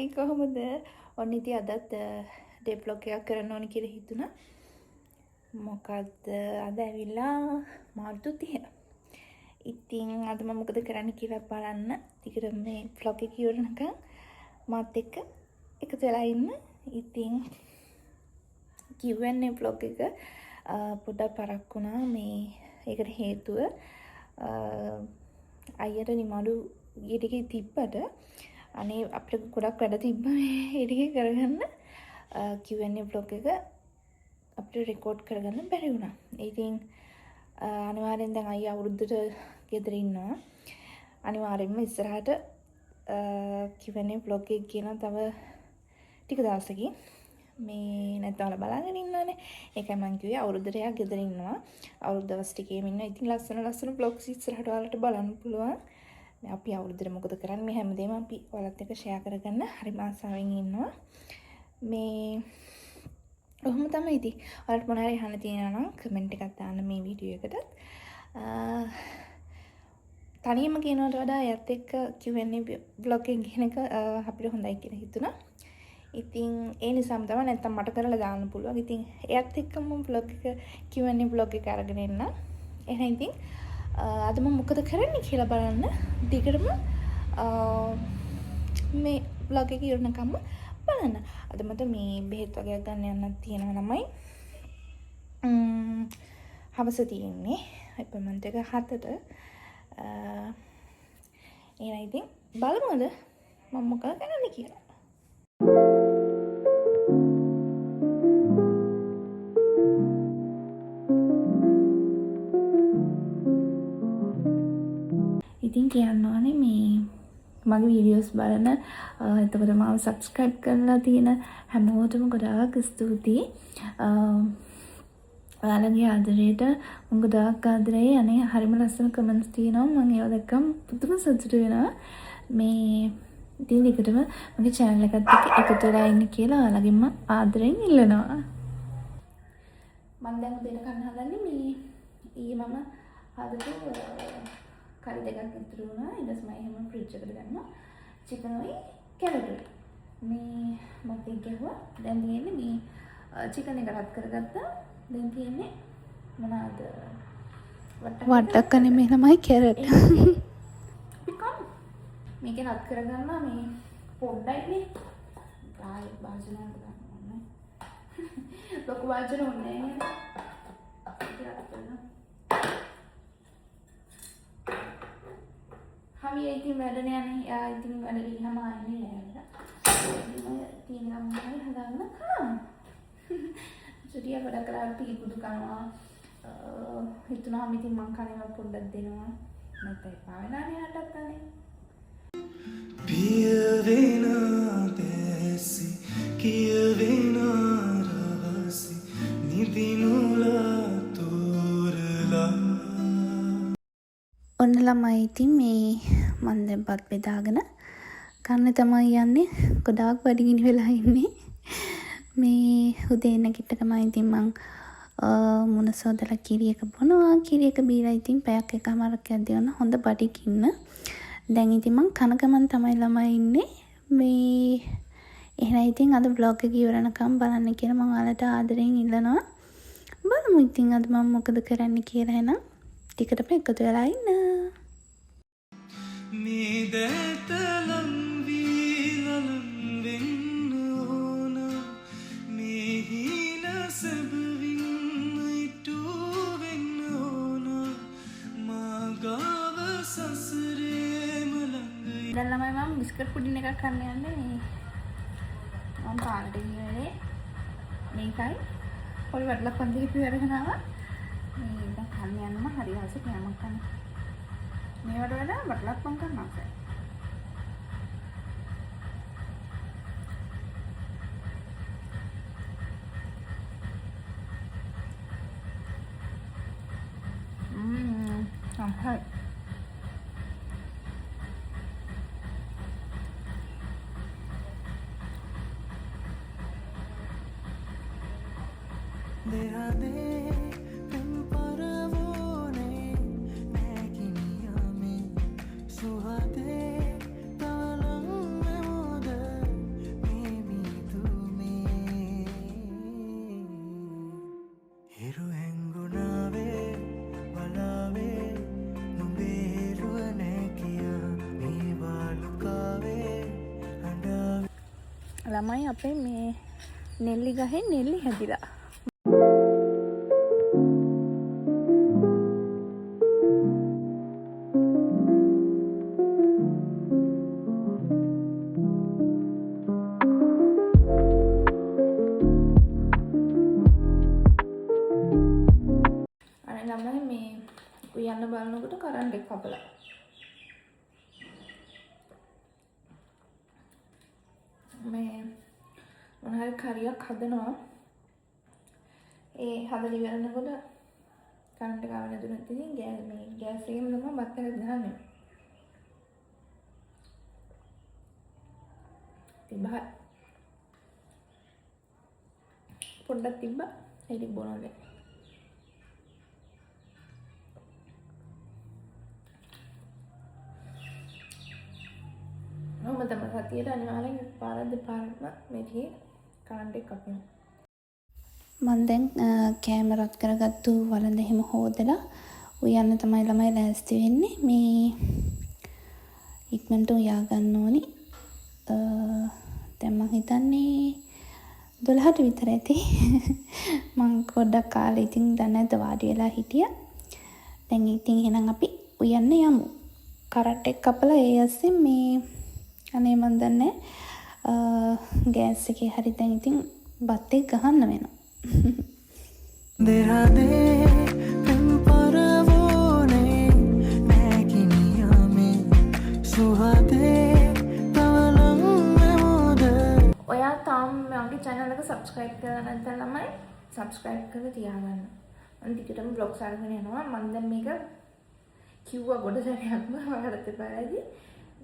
Hi කොහොමද? ඔන්න ඉතින් අදත් ඩේ බ්ලොග් එකක් කරන්න ඕන කියලා හිතුණා. මොකද අද ඇවිල්ලා මාර්තු 30. ඉතින් අද මම මොකද කරන්න කියලා බලන්න. ටිකට මේ vlog එක ඉවරනකම් මාත් එක්ක එකතු වෙලා ඉන්න. ඉතින් Q&A vlog එක පොඩ්ඩක් පරක් වුණා. මේ ඒකට හේතුව අයියට නිමාඩු ඊ ටිකේ තිබ්බට අනේ අපිට ගොඩක් වැඩ තිබ්බ මේ ටික කරගන්න Q&A vlog එක අපිට රෙකෝඩ් කරගන්න බැරි වුණා. ඉතින් අනිවාර්යෙන් දැන් අයියා අවුරුද්දට ගෙදර ඉන්නවා. අනිවාර්යෙන්ම ඉස්සරහට Q&A vlog එක කියන තව ටික දවසකින් මේ නැත්නම් ඔයාලා බලාගෙන ඉන්නවනේ. ඒකයි මම කිව්වේ අවුරුද්දට එයා ගෙදර ඉන්නවා. අවුරුදු දවස් ටිකේම ඉන්නවා. ඉතින් ලස්සන vlogs ඉස්සරහට ඔයාලට බලන්න පුළුවන්. අපි අවුරුද්දට මොකද කරන්නේ මේ හැමදේම අපි ඔයාලත් එක්ක ෂෙයා කරගන්න හරිම ආසාවෙන් ඉන්නවා. මේ ඔහොම තමයි ඉතින්. ඔයාලට මොනවා හරි අහන්න තියෙනවා නම් කමෙන්ට් එකක් දාන්න මේ වීඩියෝ එකට. තනියම කියනවට වඩා එයත් එක්ක Q&A vlog එක කියන එක අපිට හොඳයි කියලා හිතුණා. ඉතින් ඒ නිසාම තමයි නැත්තම් මට කරලා දාන්න පුළුවන්. ඉතින් එයත් එක්කම vlog එක Q&A vlog එක අරගෙන එන්න. එහෙනම් ඉතින් අද මම මොකද කරන්නේ කියලා බලන්න දිගටම මේ vlog එක ඉවරනකම් බලන්න. අද මට මේ බෙහෙත් වගේක් ගන්න යන්නත් තියෙනවා ළමයි. හවස තියෙන්නේ අපොයින්ට්මන්ට් එක 7ට. එහෙනම් ඉතින් බලමුද මම මොකද කරන්නේ කියලා. ඉතින් කියන්න ඕනේ මේ මගේ වීඩියෝස් බලන එතකොට මාව සබ්ස්ක්‍රයිබ් කරලා තියෙන හැමෝටම ගොඩාක් ස්තුතියි. ඔයාලගේ ආදරයට මම ගොඩාක් ආදරේ. අනේ හරිම ලස්සන කමෙන්ට්ස් තියෙනවා. මම ඒවා දැක්කම පුදුම සතුටු වෙනවා. මේ ඉතින් ටිකටම මගේ channel එකත් එක්ක එකතු වෙලා ඉන්න කියලා ඔයාලගෙන්ම ආදරෙන් ඉල්ලනවා. මම දැන් දෙන කන්න හදන්නේ මේ ඊයේ මම හදපු කල් දෙකක් ඉතුරු වුණා. ඊට පස්සේ මම එහෙම ෆ්‍රිජ් එකට දැම්මා. චිකන් උයි කැරට්. මේ මත් එක්කවා දැන් තියෙන්නේ මේ චිකන් එක රත් කරගත්තා. දැන් තියෙන්නේ මොනවාද? වට්ටක්ක නෙමෙයි ළමයි කැරට්. මේක රත් කරගන්නවා මේ පොඩ්ඩයිනේ. ආයි වාජන ගන්න. ලොකු වාජන ඕනේ නේද? हम ये इतनी मैडम यानी या इतनी मैडम हम आए नहीं रहेगा मैं 3 ग्राम में हदाना हाँ चुटिया बड़ा कराती की दुकान इतना हम इतनी मंगाने में पुंडत देना मैं तो पावना नहीं आता नहीं पियवेना देसी कियवेना रहसी निदिनुला तोरला ඔන්න ළමයි ඉතින් මේ මම දැන් බත් බෙදාගෙන කන්න තමයි යන්නේ. ගොඩාක් බඩගිනි වෙලා ඉන්නේ. මේ උදේ නැගිට්ටකම ඉතින් මං මුණ සෝදලා කිරි එක බොනවා. කිරි එක බීලා ඉතින් පැයක් එකමාරක් යද්දී හොඳ බඩගින්න. දැන් ඉතින් මං කන ගමන් තමයි ළමයි ඉන්නේ. මේ එහෙනම් ඉතින් අද vlog එක ඉවරනකම් බලන්න කියලා මම ඔයාලට ආදරෙන් ඉල්ලනවා. බලමු ඉතින් අද මම මොකද කරන්න කියලා එහෙනම් ටිකටම එකතු වෙලා ඉන්න. මේ දැතලම් වීලලම් වෙන්න ඕන මේ හින සැබවින් ඉටු වෙන්න ඕන මාගාව සසරේම ළඟ දැන් ළමයි මම බිස්කට් පුඩින් එකක් කන්න යන්නේ. මම පාරට ගියේ මේකයි පොඩි වටලක් පන්දිලි පිරගෙන ආවා. මේ දැන් කන්න යන්නම හරි ආසයි කෑමක් කන්න. මේවට වඩා වටලක් මං කන්න ආසයි. හරි. देहा दे तुम परवोने मैकिनिया में सुहादे तालम में मोद ළමයි අපේ මේ නෙල්ලි ගහෙන් නෙල්ලි හැදිලා. අනේ ළමයි මේ උයන්න බලනකොට කරන්ට් එක කපලා. මේ මොන හරි කරියක් හදනවා. ඒ හදලා ඉවරනකොට කරන්ට් එක ආව නැතුනත් ඉතින් ගෑස් එකේම තමයි බත් එක ගහන්නේ. තිබ්බා. පොඩ්ඩක් තිබ්බා. ඒක බොනවද? මම තමයි සතියට අනිවාර්යෙන් පාර දෙපාරක්ම මේකේ කරන්ට් එක කපනවා. මම දැන් කෑම රත් කරගත්තු වළඳ එහෙම හොදලා උයන්න තමයි ළමයි ලෑස්ති වෙන්නේ. මේ ඉක්මනට උයා ගන්න ඕනි. දැන් මම හිතන්නේ 12ට විතර ඇති. මම පොඩ්ඩක් කාලේ ඉතින් දැන් නැද්ද වාඩි වෙලා හිටියා. දැන් ඉතින් එහෙනම් අපි උයන්න යමු. කරන්ට් එක කපලා ඒ ඇස්සේ මේ අනේ මන් දන්නේ ගෑස් එකේ හරි දැන් ඉතින් බත් එක ගහන්න වෙනවා. දෙරදේ පෙම් පරවෝනේ නැගිනියාමේ සුහදේ තවලම් මෙමෝද. ඔයා තාම මගේ channel එක subscribe කරලා නැත්නම් ළමයි subscribe කරලා තියාගන්න. මම ටිකටම vlogs අරගෙන යනවා. මම දැන් මේක කිව්වා ගොඩ සැරයක්ම ඔයාලට එපාරදී.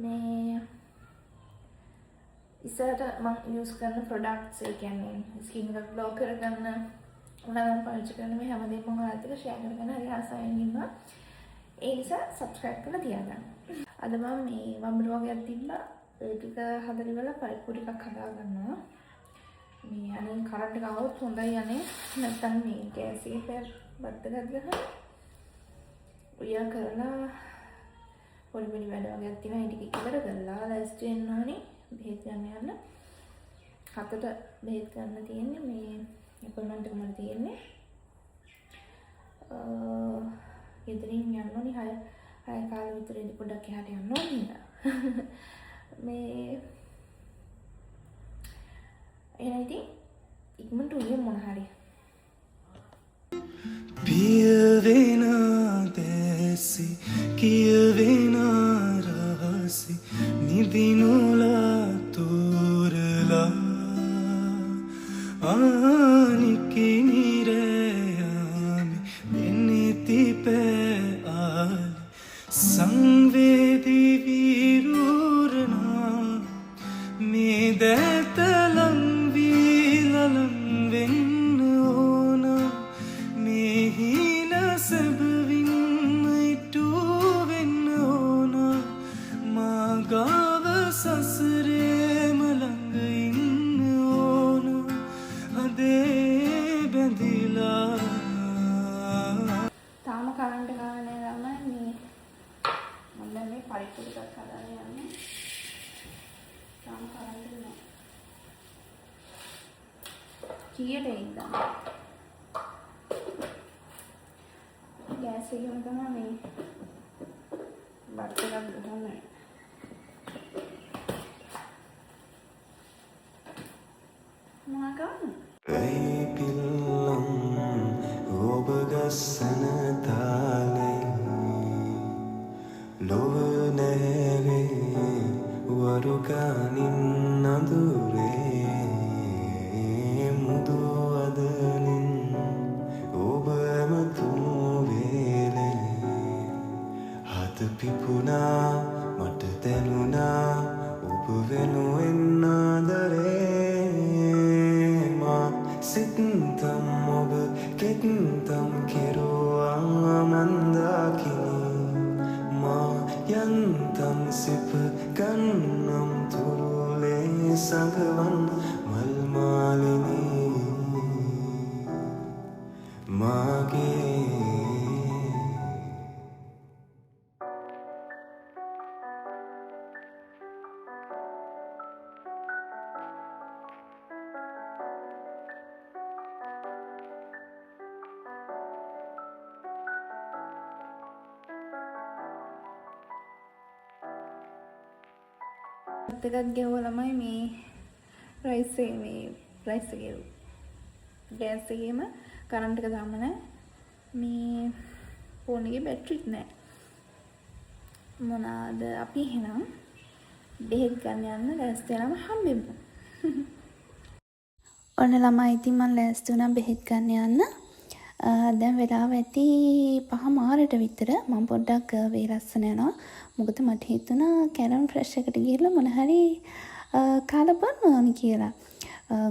මේ ඉස්සරට මම use කරන products ඒ කියන්නේ skin එක glow කරගන්න ඔයාලම පාවිච්චි කරන මේ හැමදේම මම ඔයාලත් එක්ක share කරගෙන හරි ආසාවෙන් ඉන්නවා. ඒ නිසා subscribe කරලා තියාගන්න. අද මම මේ වම්බර වගේක් තිබ්බා. ඒ ටික හදලා ඉවරලා පරිප්පු ටිකක් හදා ගන්නවා. මේ අනේ කරන්ට් එක આવොත් හොඳයි අනේ. නැත්තම් මේ ගෑස් එකේ බත් එකක් ගහලා උයා කරලා පොඩි පොඩි වැඩ වගේක් තියෙනවා. ඒ ටික ඉවර කරලා ලෑස්ති වෙන්න ඕනේ. බෙහෙත් ගන්න යන්න. 7ට බෙහෙත් ගන්න තියෙන්නේ. මේ අපොයින්ට්මන්ට් එක මට තියෙන්නේ. ගෙදරින් යන්න ඕනේ 6 කාලෙ විතර ඉඳි පොඩ්ඩක් එහාට යන්න ඕනේ. මේ එහෙනම් ඉතින් ඉක්මනට උයමු මොන හරි. පියවෙනා දැසි කියවෙනා රහසි නිදිනුලා තෝරලා ආනිකි නිරයාමි දෙනිති පෑආලි සංවේදී වීරූරනා මේ දැතලම් වීලලම් වෙන්න ඕන මේ හින සැබවින් ඉටු වෙන්න ඕන මාගාව සසරේම ළඟ ඉන්න ඕන අදේ බැඳිලා. තාම කරන්ට් ගානේ ළමයි මේ මම දැන් මේ පරිප්පු ටිකක් හදාගෙන යන්නේ. තාම කරන්ට් නෑ. කීයට එයිද? ගෑස් එකෙන් තමයි මේ බත් එකක් ගහන්නේ. මොනවා ගන්න? ඇයි පිල්ලම් ඔබ ගස්සන තාලේ ලොව නැවේ වරුකානින් අඳුරේ මුදු අදනින් ඔබ ඇමතුම් වේලේ හත පිපුණා මට දැනුණා ඔබ වෙනුවෙන් ආදරේ මා සිතන්තම් ඔබ කෙත්තම් කෙරුවා මන්දාකිනි මා යන්තම් සිප ගන්නම් තුරුලේ සඟවන් මල්මාලිනී මාගේ සත් එකක් ගෙවුවා ළමයි මේ රයිස් එකේ ගෑස් එකේම කරන්ට් එක දාන්න නැහැ. මේ ෆෝන් එකේ බැටරිත් නැහැ. මොනවාද අපි එහෙනම් බෙහෙත් ගන්න යන්න ලෑස්ති වෙනම හම්බෙමු. ඔන්න ළමයි ඉතින් මම ලෑස්ති වුණා බෙහෙත් ගන්න යන්න. දැන් වෙලාව ඇති 5:00 විතර. මම පොඩ්ඩක් වේලස්සන යනවා. මොකද මට හිතුණා කැරන් ෆ්‍රෙෂ් එකට ගිහලා මොන හරි කාලා බලන්න ඕනි කියලා.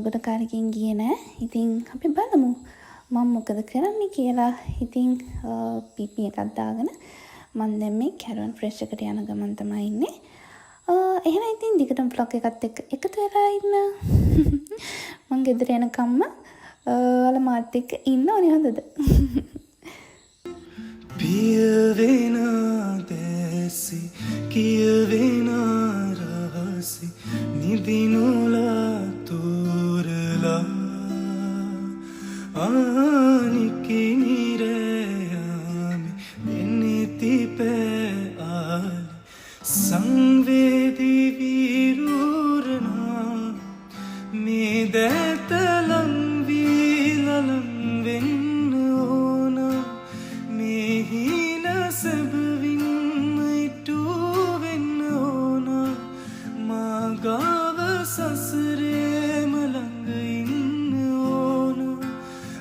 ගොඩ කාලෙකින් ගියේ නෑ. ඉතින් අපි බලමු මම මොකද කරන්නේ කියලා. ඉතින් පීපී එකක් දාගෙන මම දැන් මේ කැරන් ෆ්‍රෙෂ් එකට යන ගමන් තමයි ඉන්නේ. එහෙනම් ඉතින් දිගටම vlog එකත් එක්ක එකතු වෙලා ඉන්න. මම ගෙදර යනකම්ම ඔයාලා මාත් එක්ක ඉන්න ඕනේ හොඳද? පියවෙන දැසි කියවෙන රහසි නිදිනුලා තෝරලා ආනිකිනිරයාමි දෙනෙති පෑආලි සංවේදී විරූරනා මේ දැතලං වීලලං වෙන්න ඕන මේ හින සැබවින්ම ඉටු වෙන්න ඕන මාගාව සසරේම ළඟ ඉන්න ඕන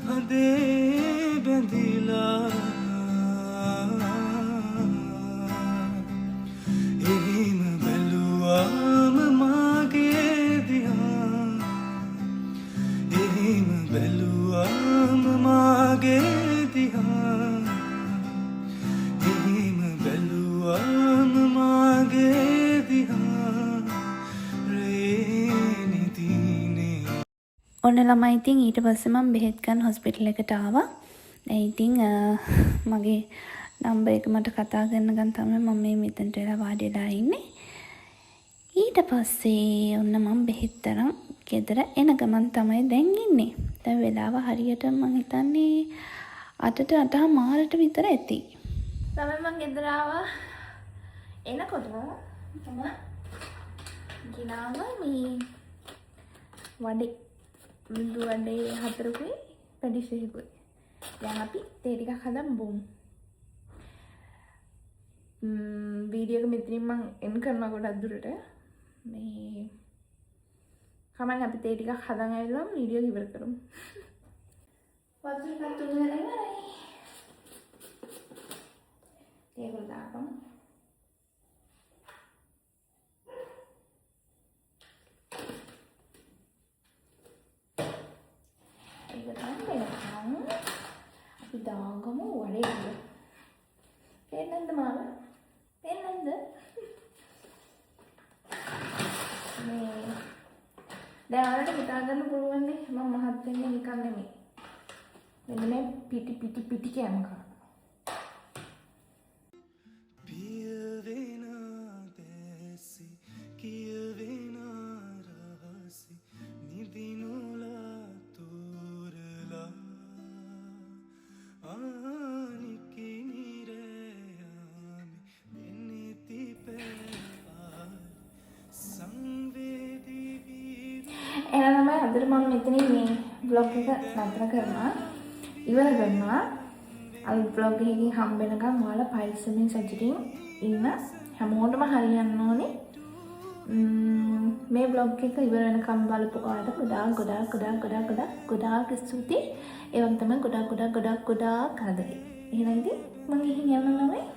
හදේ බැඳිලා එහෙම බැලුවාම මාගේ දිහා එහෙම බැලුවාම මාගේ දිහා එහෙම බැලුවාම මාගේ දිහා රේනිදිනේ. ඔන්න ළමයි ඉතින් ඊට පස්සේ මම බෙහෙත් ගන්න හොස්පිටල් එකට ආවා. දැන් ඉතින් මගේ නම්බර් එක මට කතා කරන ගමන් තමයි මම මේ මෙතනට වෙලා වාඩි වෙලා ඉන්නේ. ඊට පස්සේ ඔන්න මම බෙහෙත් තරම් ගෙදර එන ගමන් තමයි දැන් ඉන්නේ. දැන් වෙලාව හරියට මම හිතන්නේ 8:00 විතර ඇති. තමයි මම ගෙදර ආවා. එනකොට මම ගිනාම මේ වඩේ මුළු වඩේ 4කුයි පැඩිසිකුයි. දැන් අපි තේ ටිකක් හදමු බොමු. වීඩියෝ එක මෙතනින් මම එන් කරනවා ගොඩක් දුරට. මේ කමෙන් අපි තේ ටිකක් හදන් ඇවිල්ලා වීඩියෝ එක ඉවර කරමු. වතුර එකක් තුනලා ඉවරයි. ඒක දාපන්. ඒක තමයි අපි දාගමු වඩේ එක. පේන්නද මාව? පේන්නද? මේ දැන් ඔයාලට හිතා ගන්න පුළුවන් නේ මම මහත් වෙන්නේ නිකන් නෙමෙයි. මෙන්න මේ පිටි කෑම කරා. පියවෙන දැසි කියවෙන රහසි නිදිනුලා තෝරලා ආනිකිනිරයාමි දෙනෙති පෑආලි සංවේදී එහෙනම් තමයි අදට මම මෙතනින් මේ vlog එක නතර කරනවා. ඉවර කරනවා. අලුත් vlog එකකින් හම්බ වෙනකම් ඔයාලා පරිස්සමෙන් සතුටින් ඉන්න. හැමෝටම හරියන්න ඕනේ. මේ vlog එක ඉවර වෙනකම් බලපු ඔයාලට ගොඩාක් ස්තුතියි. ඒ වගේම තමයි ගොඩාක් කරදරේ. එහෙනම් ඉතින් මම ගිහින් යනවා නේද?